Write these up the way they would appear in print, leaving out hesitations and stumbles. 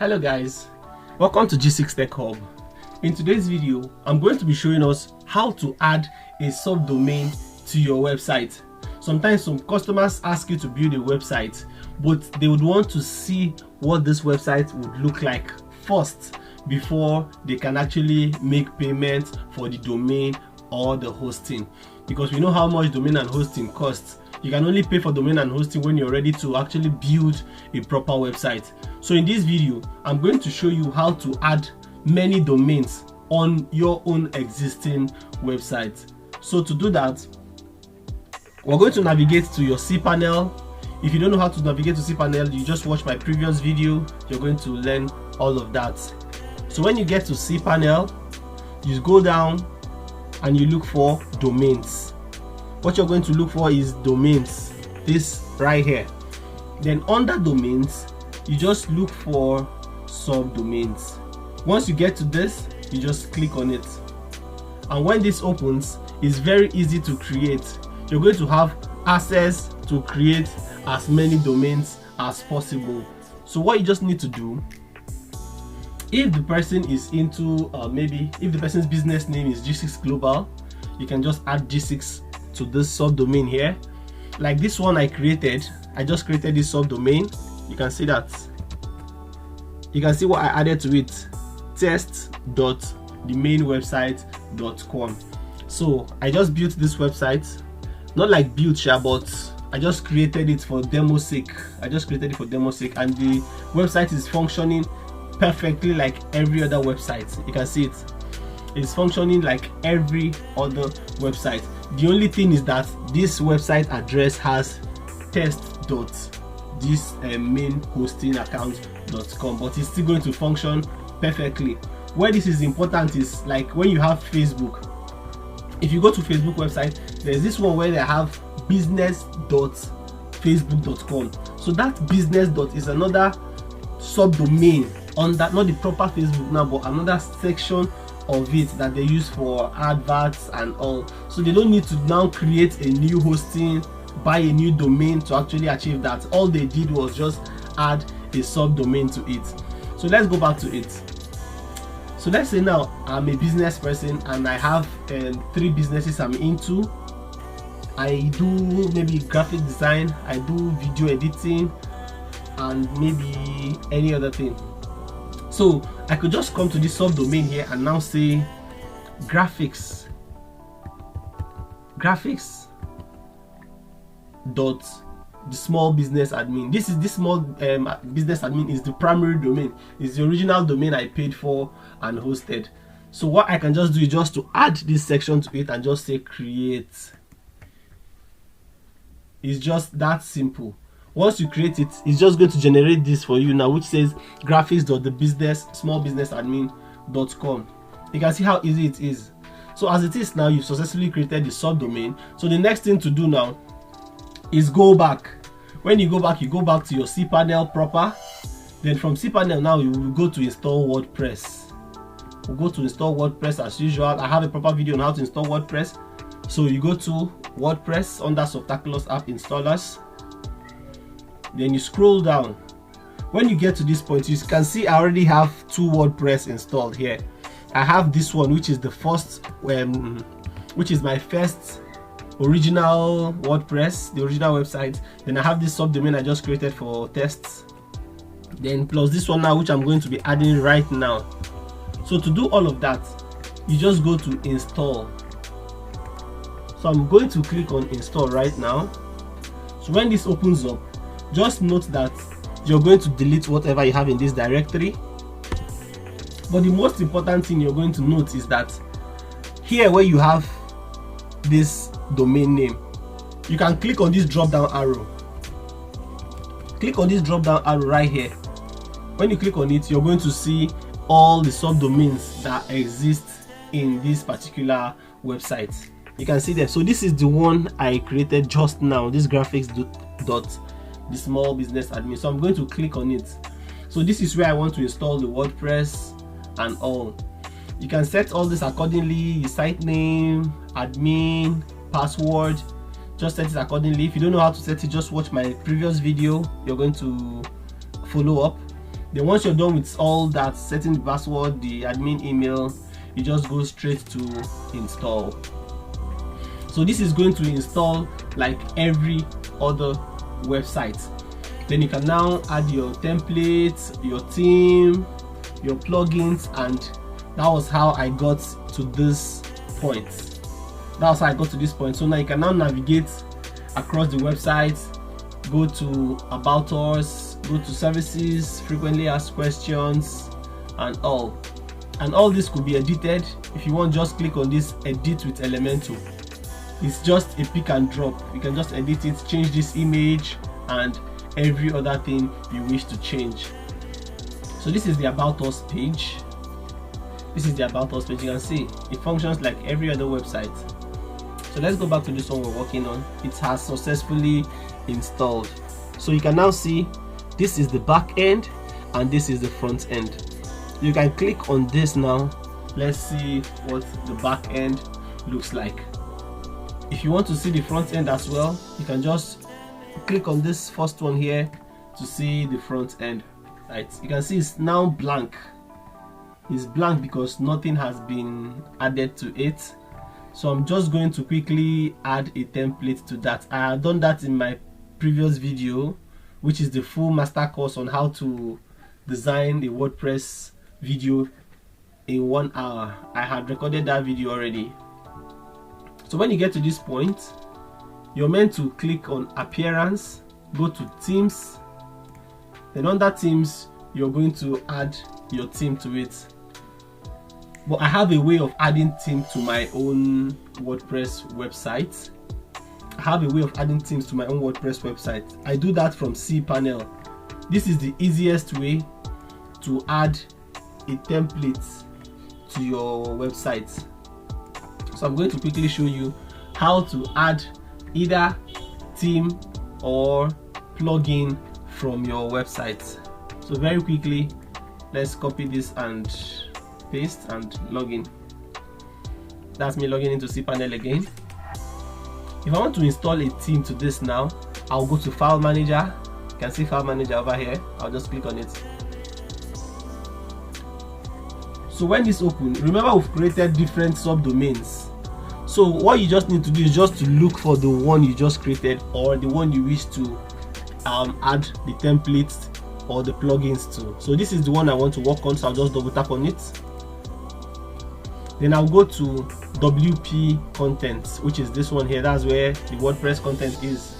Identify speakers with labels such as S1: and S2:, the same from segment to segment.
S1: Hello guys, welcome to G6 Tech Hub. In today's video, I'm going to be showing us how to add a subdomain to your website. Sometimes some customers ask you to build a website, but they would want to see what this website would look like first before they can actually make payment for the domain or the hosting, because we know how much domain and hosting costs. You can only pay for domain and hosting when you're ready to actually build a proper website. So in this video, I'm going to show you how to add many domains on your own existing website. So to do that, we're going to navigate to your cPanel. If you don't know how to navigate to cPanel, you just watch my previous video. You're going to learn all of that. So when you get to cPanel, you go down and you look for domains. What you're going to look for is domains, this right here. Then under domains, you just look for subdomains. Once you get to this, you just click on it, and when this opens, it's very easy to create. You're going to have access to create as many domains as possible. So what you just need to do, if the person is into maybe if the person's business name is G6 Global, you can just add G6 to this subdomain here. Like this one I just created this subdomain. You can see that. You can see what I added to it, test.themainwebsite.com. So I just built this website, not like built, but I just created it for demo sake. And the website is functioning perfectly like every other website. You can see it's functioning like every other website. The only thing is that this website address has test.themainhostingaccount.com, but it's still going to function perfectly. Where this is important is like when you have Facebook. If you go to Facebook website, there's this one where they have business.facebook.com. So that business dot is another subdomain on that, not the proper Facebook now, but another section of it that they use for adverts and all. So they don't need to now create a new hosting, buy a new domain to actually achieve that. All they did was just add a subdomain to it. So let's go back to it. So let's say now I'm a business person and I have 3 businesses I'm into. I do maybe graphic design, I do video editing, and maybe any other thing. So I could just come to this subdomain here and now say graphics dot the small business admin. This small business admin is the primary domain, is the original domain I paid for and hosted. So what I can just do is just to add this section to it and just say create. It's just that simple. Once you create it, it's just going to generate this for you now, which says graphics.thesmallbusinessadmin.com. You can see how easy it is. So as it is now, you've successfully created the subdomain. So the next thing to do now is go back. When you go back to your cPanel proper. Then from cPanel now, you will go to install WordPress. We'll go to install WordPress as usual. I have a proper video on how to install WordPress. So you go to WordPress under Subtaculous app installers. Then you scroll down. When you get to this point, you can see I already have 2 WordPress installed here. I have this one, which is the first, which is my first original WordPress, the original website. Then I have this subdomain I just created for tests. Then plus this one now, which I'm going to be adding right now. So to do all of that, you just go to install. So I'm going to click on install right now. So when this opens up, just note that you're going to delete whatever you have in this directory. But the most important thing you're going to note is that here where you have this domain name, you can click on this drop down arrow. Click on this drop down arrow right here. When you click on it, you're going to see all the subdomains that exist in this particular website. You can see them. So this is the one I created just now, this graphics.the small business admin. So I'm going to click on it. So this is where I want to install the WordPress and all. You can set all this accordingly, site name, admin, password, just set it accordingly. If you don't know how to set it, just watch my previous video, you're going to follow up. Then once you're done with all that, setting the password, the admin email, you just go straight to install. So this is going to install like every other website. Then you can now add your templates, your theme, your plugins, and that was how I got to this point. That's how I got to this point. So now you can now navigate across the website, go to About Us, go to Services, Frequently Asked Questions, and all. And all this could be edited. If you want, just click on this Edit with Elementor. It's just a pick and drop. You can just edit it, change this image, and every other thing you wish to change. So this is the About Us page. This is the About Us page. You can see it functions like every other website. So let's go back to this one we're working on. It has successfully installed. So you can now see this is the back end and this is the front end. You can click on this now. Let's see what the back end looks like. If you want to see the front end as well, you can just click on this first one here to see the front end. Right, you can see it's now blank. It's blank because nothing has been added to it. So I'm just going to quickly add a template to that. I have done that in my previous video, which is the full master course on how to design a WordPress video in 1 hour. I had recorded that video already. So when you get to this point, you're meant to click on Appearance, go to Themes, then under Themes you're going to add your theme to it. But I have a way of adding theme to my own WordPress website. I do that from cPanel. This is the easiest way to add a template to your website. So I'm going to quickly show you how to add either theme or plugin from your website. So very quickly, let's copy this and paste and log in. That's me logging into cPanel again. If I want to install a theme to this now, I'll go to File Manager. You can see File Manager over here. I'll just click on it. So when this opens, remember we've created different subdomains. So what you just need to do is just to look for the one you just created or the one you wish to add the templates or the plugins to. So this is the one I want to work on, so I'll just double tap on it. Then I'll go to WP content, which is this one here. That's where the WordPress content is.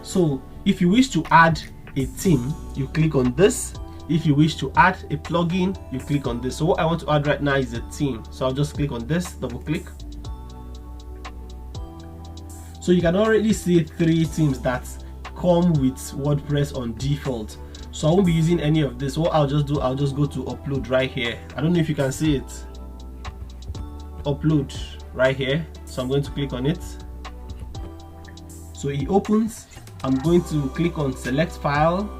S1: So if you wish to add a theme, you click on this. If you wish to add a plugin, you click on this. So what I want to add right now is a theme. So I'll just click on this, double click. So you can already see 3 themes that come with WordPress on default. So I won't be using any of this. What I'll just do, I'll just go to upload right here. I don't know if you can see it. Upload right here. So I'm going to click on it. So it opens. I'm going to click on select file.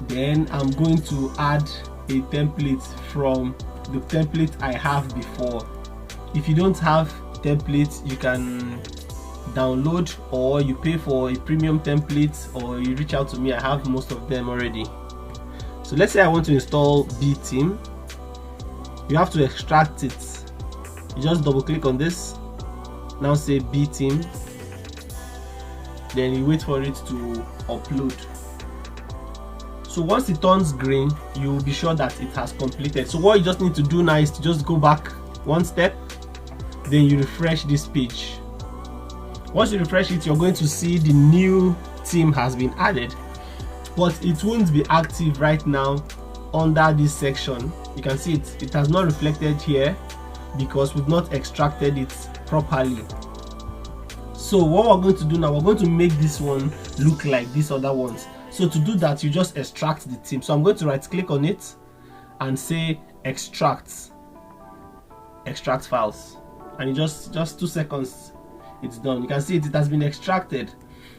S1: Then I'm going to add a template from the template I have before. If you don't have templates, you can download or you pay for a premium template or you reach out to me. I have most of them already. So let's say I want to install Betheme. You have to extract it. You just double click on this. Now say Betheme. Then you wait for it to upload. So once it turns green, you will be sure that it has completed. So what you just need to do now is to just go back one step, then you refresh this page. Once you refresh it, you're going to see the new theme has been added, but it won't be active right now under this section. You can see it has not reflected here because we've not extracted it properly. So what we're going to do now, we're going to make this one look like these other ones. So to do that, you just extract the theme. So I'm going to right click on it and say extract files, and in just 2 seconds it's done. You can see it has been extracted.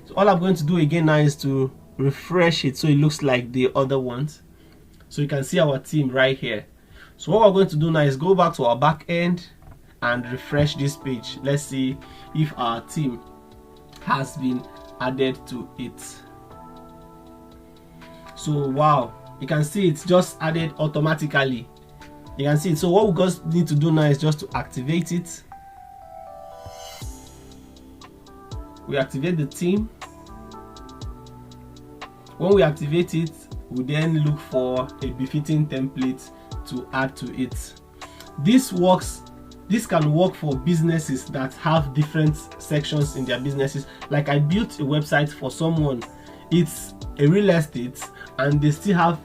S1: So all I'm going to do again now is to refresh it so it looks like the other ones. So you can see our theme right here. So what we're going to do now is go back to our back end and refresh this page. Let's see if our theme has been added to it. So wow, you can see it's just added automatically. You can see it. So what we just need to do now is just to activate it. We activate the theme. When we activate it, we then look for a befitting template to add to it. This can work for businesses that have different sections in their businesses. Like I built a website for someone, it's a real estate, and they still have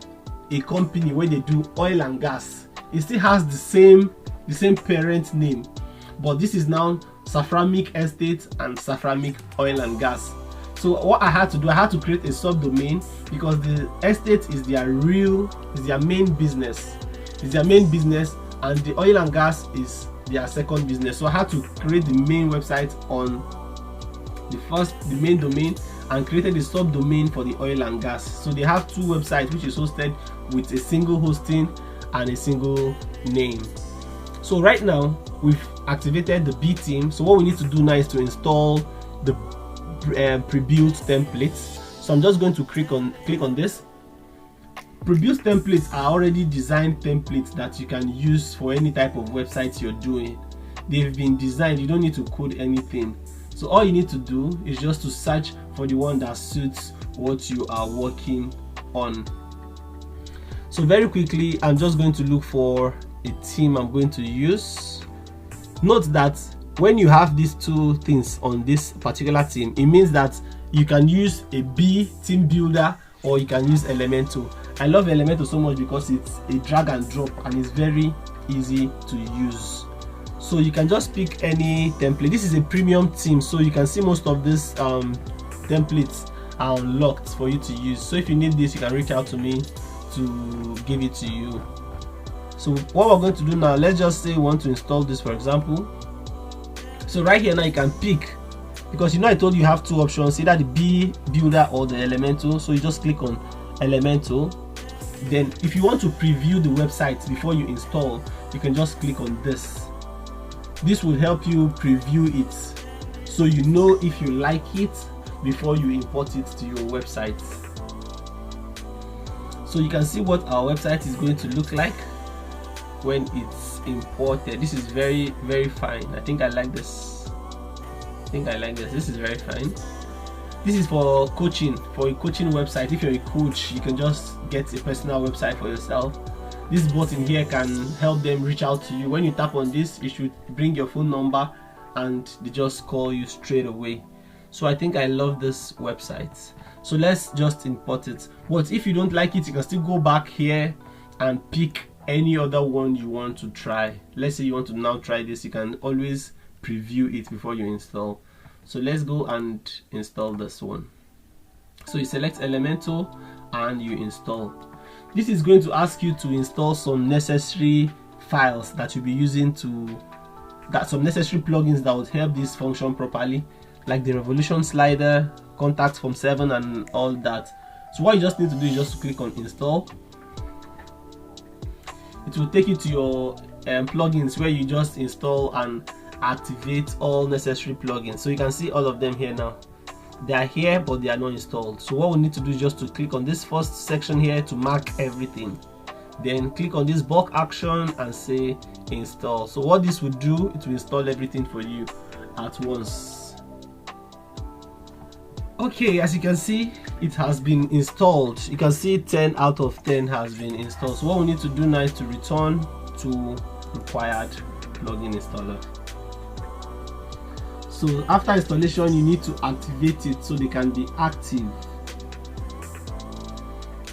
S1: a company where they do oil and gas. It still has the same parent name, but this is now Saframic Estate and Saframic Oil and Gas. So what I had to do, I had to create a subdomain, because the estate is their main business. It's their main business, and the oil and gas is their second business. So I had to create the main website on the main domain, and created a subdomain for the oil and gas. So they have two websites which is hosted with a single hosting and a single name. So right now we've activated the Betheme. So what we need to do now is to install the pre-built templates. So I'm just going to click on this. Pre-built templates are already designed templates that you can use for any type of website you're doing. They've been designed, you don't need to code anything. So all you need to do is just to search for the one that suits what you are working on. So very quickly, I'm just going to look for a theme I'm going to use. Note that when you have these two things on this particular theme, it means that you can use a theme builder, or you can use Elementor. I love Elementor so much because it's a drag and drop and it's very easy to use. So you can just pick any template. This is a premium theme, so you can see most of these templates are unlocked for you to use. So if you need this, you can reach out to me to give it to you. So what we're going to do now, let's just say we want to install this, for example. So right here now you can pick, because you know I told you have two options, either the B builder or the Elementor. So you just click on Elementor. Then if you want to preview the website before you install, you can just click on this. This will help you preview it, so you know if you like it before you import it to your website. So you can see what our website is going to look like when it's imported. This is very, very fine. I think I like this. This is very fine. This is for coaching, for a coaching website. If you're a coach, you can just get a personal website for yourself. This button here can help them reach out to you. When you tap on this, it should bring your phone number and they just call you straight away. So I think I love this website. So let's just import it. But if you don't like it, you can still go back here and pick any other one you want to try. Let's say you want to now try this, you can always preview it before you install. So let's go and install this one. So you select Elementor and you install. This is going to ask you to install some necessary files that you'll be using some necessary plugins that would help this function properly, like the revolution slider, contact form 7 and all that. So what you just need to do is just to click on install. It will take you to your plugins, where you just install and activate all necessary plugins. So you can see all of them here now. They are here, but they are not installed. So what we need to do is just to click on this first section here to mark everything. Then click on this bulk action and say install. So what this will do, it will install everything for you at once. Okay, as you can see, it has been installed. You can see 10 out of 10 has been installed. So what we need to do now is to return to required plugin installer. So after installation, you need to activate it so they can be active.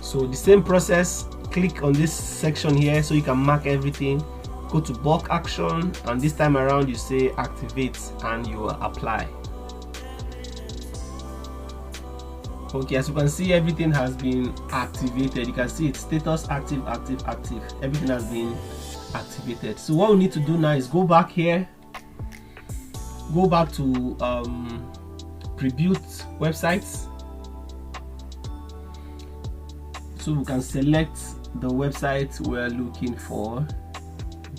S1: So the same process, click on this section here so you can mark everything. Go to bulk action, and this time around you say activate and you will apply. Okay, as you can see, everything has been activated. You can see it's status active, active, active. Everything has been activated. So what we need to do now is go back here, go back to pre-built websites. So we can select the website we're looking for.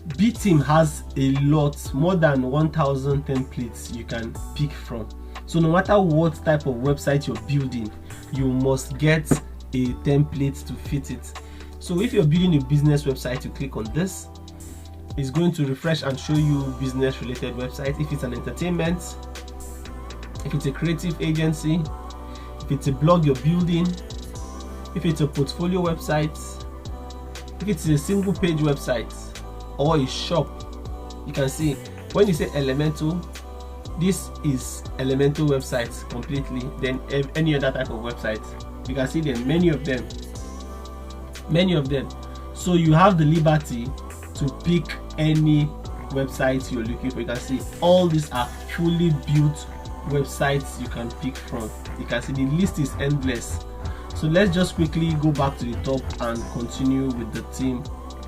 S1: Betheme has a lot, more than 1,000 templates you can pick from. So no matter what type of website you're building, you must get a template to fit it. So if you're building a business website, you click on this. It's going to refresh and show you business related website. If it's an entertainment, if it's a creative agency, if it's a blog you're building, if it's a portfolio website, if it's a single page website or a shop, you can see when you say Elementor, this is Elementor websites completely. Then any other type of website, you can see there are many of them. So you have the liberty to pick any website you're looking for. You can see all these are fully built websites you can pick from. You can see the list is endless. So let's just quickly go back to the top and continue with the theme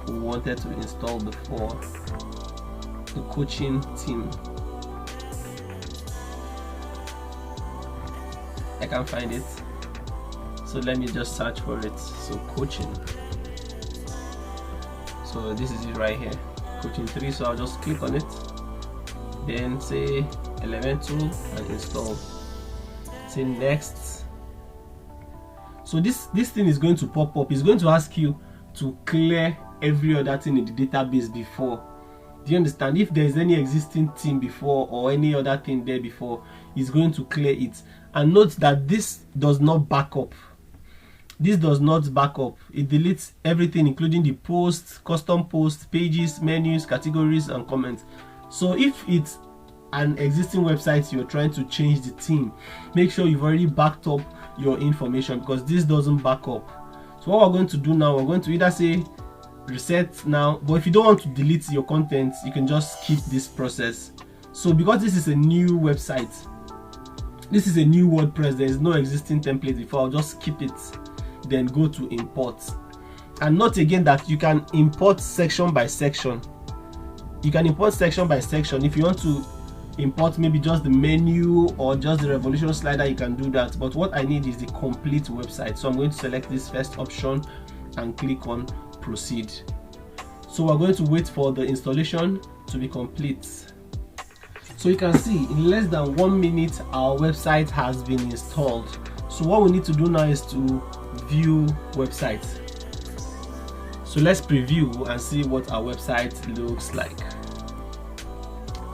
S1: we wanted to install before, the coaching theme. I can't find it, so let me just search for it. So coaching, so this is it right here, coaching 3. So I'll just click on it, then say Elementor and install, say next. So this thing is going to pop up. It's going to ask you to clear every other thing in the database before. Do you understand? If there is any existing theme before or any other thing there before, it's going to clear it. And note that this does not back up. This does not back up. It deletes everything, including the posts, custom posts, pages, menus, categories, and comments. So if it's an existing website you're trying to change the theme, make sure you've already backed up your information, because this doesn't back up. So what we're going to do now, we're going to either say reset now, but if you don't want to delete your content, you can just skip this process. So because this is a new website, this is a new WordPress, there is no existing template before, I'll just skip it, then go to import. And note again that you can import section by section. You can import section by section. If you want to import maybe just the menu or just the revolution slider, you can do that, but what I need is the complete website. So I'm going to select this first option and click on proceed. So we're going to wait for the installation to be complete. So you can see in less than 1 minute our website has been installed. So what we need to do now is to view website. So let's preview and see what our website looks like.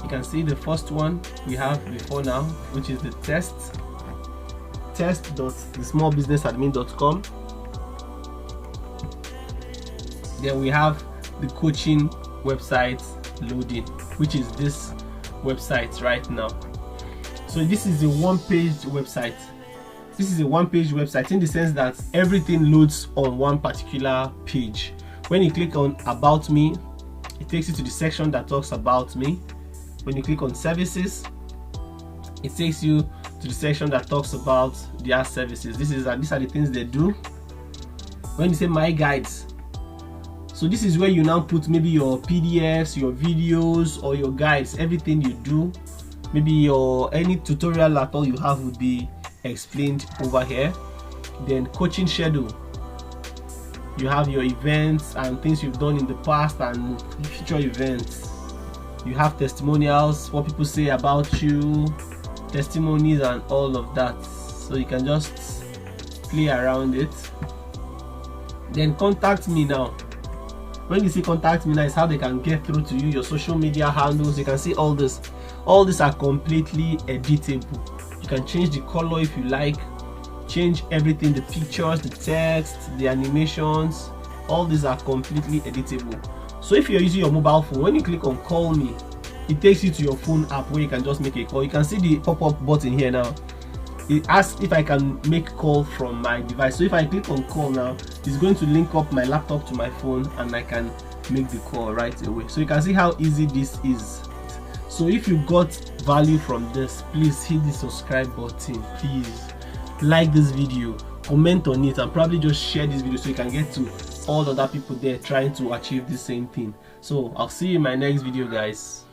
S1: You can see the first one we have before now, which is the test.thesmallbusinessadmin.com. Then we have the coaching website loading, which is this website right now. So this is a one-page website. This is a one-page website in the sense that everything loads on one particular page. When you click on About Me, it takes you to the section that talks about me. When you click on Services, it takes you to the section that talks about their services. These are the things they do. When you say My Guides, so this is where you now put maybe your PDFs, your videos, or your guides, everything you do. Maybe your any tutorial at all you have would be explained over here. Then coaching schedule, you have your events and things you've done in the past and future events. You have testimonials, what people say about you, testimonies, and all of that. So you can just play around it. Then contact me now. When you see contact me now, is how they can get through to you, your social media handles. You can see all this. All these are completely editable. You can change the color if you like, change everything, the pictures, the text, the animations. All these are completely editable. So if you're using your mobile phone, when you click on Call Me, it takes you to your phone app where you can just make a call. You can see the pop-up button here now. It asks if I can make call from my device. So if I click on call now, it's going to link up my laptop to my phone and I can make the call right away. So you can see how easy this is. So if you got value from this, please hit the subscribe button. Please like this video, comment on it, and probably just share this video so you can get to all other people there trying to achieve the same thing. So I'll see you in my next video, guys.